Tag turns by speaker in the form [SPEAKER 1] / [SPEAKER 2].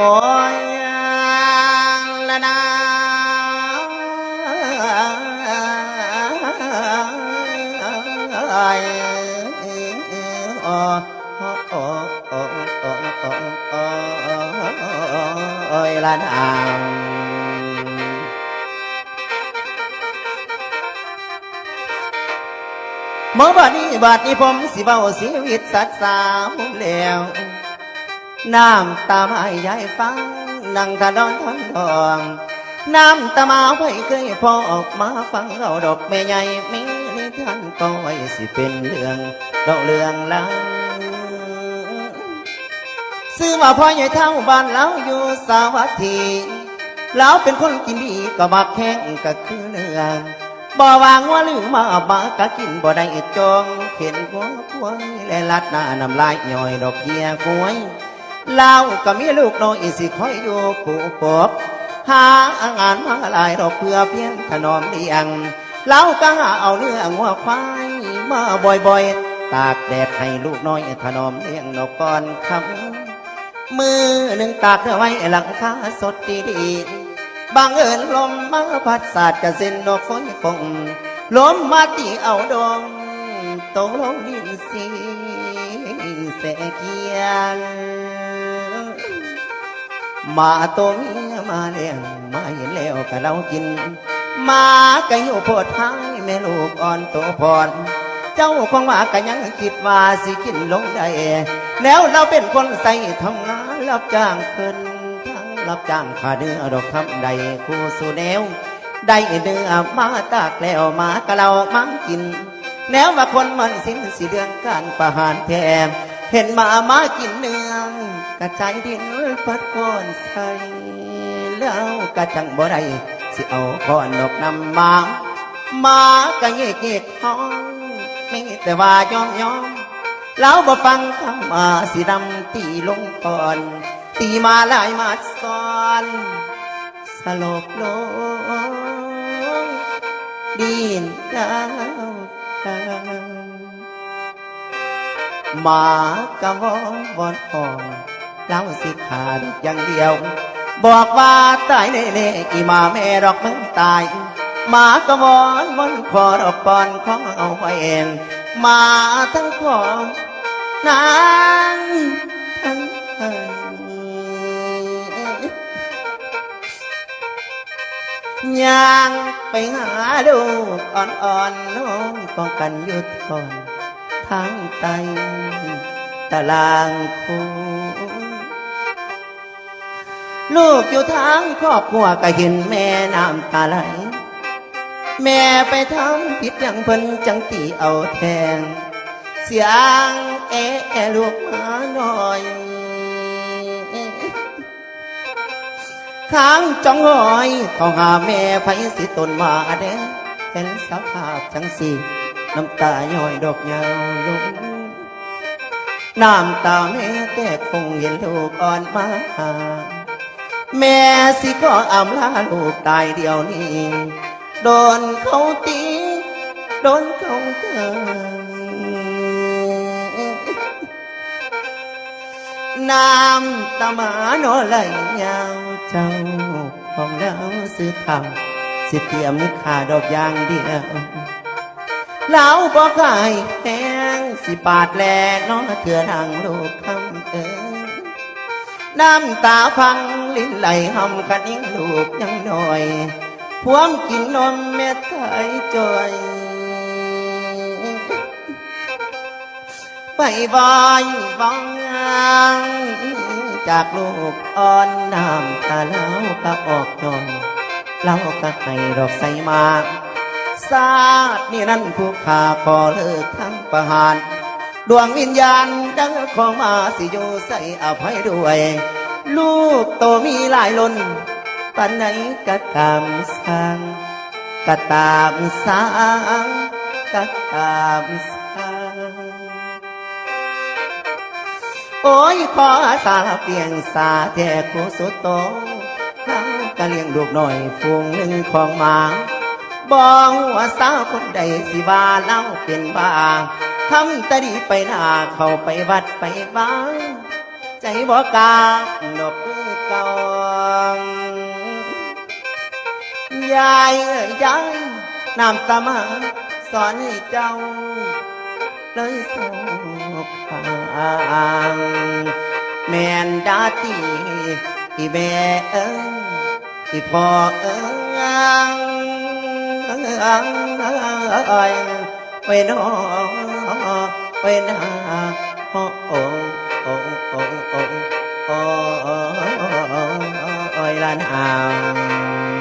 [SPEAKER 1] โอ้ยละนาโอ้โอ้โอ้โอ้โอ้โอ้ยละนาเมื่อบัดนี้ผมสิเบาชีวิตสัตว์สาวแล้วน้ำตาไม้ยายฟังนั่งทะนอนทอนทองน้ำตามาไว้เคยพอออกมาฟังเราดอกแม่ใหญ่มีนิทานก็ไว้สิเป็นเรื่องเรื่องเล่าซื้อมาพ่อใหญ่เท่าบ้านเราอยู่สาวัตถีแล้วเป็นคนกินดีก็บักแข้งก็คือเนื้อบ่วางว่าลืมมาบากะกินบ่ได้จองเข็นหัวควายและลัดหน้าน้ำลายย่อยดอกเกียกล้วยเล่าก็มีลูกน้อยสิคอยอยู่ผู้ปบหางานมาหลายดอกเพื่อเพียงถนอมเลี้ยงเล่าก็หาเอาเนื้องัวควายมาบ่อยๆตากแดดให้ลูกน้อยถนอมเลี้ยงนกก่อนคำมือหนึ่งตากไว้หลังคาสดดีๆบังเอิญลมมาพัดสาดกระเซ็นดอกฝนฟงลมมาตีเอาดงโตลงดินสีแสเกียงมาตัวเมียมาเลี้ยงมาเห็นแล้วก็เรากินมาก็อยู่โพดท้ายแม่ลูกอ่อนโตพรเจ้าของว่าก็ยังคิดว่าสิกินลงได้แล้วเราเป็นคนใส่ทำงานรับจ้างเพิ่นทั้งรับจ้างขาเนื้อดอกคำใดคู่สู่แนวได้เนื้อมาตากแล้วมากะเรามากินแนวว่าคนมันสิ้นสิเดือนการประหารแทนเห็นมากินเนื้อกระจายดินพัดก้อนใส่แล้วกระจังบ่ได้สิเอาก้อนดอกนำมากระเงกห้องไม่แต่ว่ายอมแล้วบ่ฟังคำมาสิดำตีลงก่อนตีมาหลายมาซ้อนสลบลงดินดาวหมากะวอนอ่อนเล่าสิขาดอย่างเดียวบอกว่าตายแน่ๆอีมาแม่ดอกมึงตายหมากะวอนขอดอกปอนของเอาไว้เองมาทั้งของนางทั้งย่างไปหาดูอ่อนน้องป้องกันยุดก่อนทางไตตารางคู่ลูกอยู่ทางครอบครัวก็เห็นแม่น้ำตาไหลแม่ไปทำผิดอย่างเพิ่นจังตีเอาแทงเสียงลูกมาหน่อยข้างจ้องหอยเขาหาแม่ไผสิตนมาเด้เห็นสภาพจังสีน้ำตาย่อยดอกยาวลงน้ำตาแม่แต่คงเห็นลูกอ่อนมาแม่สิขออำลาลูกตายเดียวนี้โดนเขาตีโดนเขาเกิน้ำตาหมาโนไหลยาวเจ้าของเราซื้อทำสิเตรียมขาดอกยางเดียวแล้วบอกขายแพงสิบาทแลน้องเถื่อนังลูกคำน้ำตาพังลิ้นไหลหำกันยิ่งลูกยังหน่อยพวงกินนมแม่ไทยจอยไปบ่อยบ้องจากลูกอ่อนน้ำตาเล้าก็ออกนอนเล้าก็ให้ดอกใส่มาศาสตร์นี่นั่นผู้ขาขอเลิกทั้งประหารดวงวิญญาณดังของมาสิอยู่ใส่อภัยด้วยลูกโตมีหลายล้นปันไหนก็ตามสร้างก็ตามสร้างก็ตามสร้างโอ้ยขอสาเปียงสาแท้คู่สุดโตแล้วก็เลี้ยงลูกหน่อยฟูงหนึ่งของหมาบอกว่าสาวคนใดสิว่าเล่าเป็นบ้าทำตะดีไปหน้าเข้าไปวัดไปบ้างใจบอกกาดอกคือ เก่ายายเอ้ยยายน้ำตามาสอนให้เจ้าเลยโศกทางแม่นดาตีที่แม่เอ้ยที่พ่อเอ้ยไปน้อไปนาโอ้โอ้โอ้โอ้โอ้โอ้โอ้ยละนาง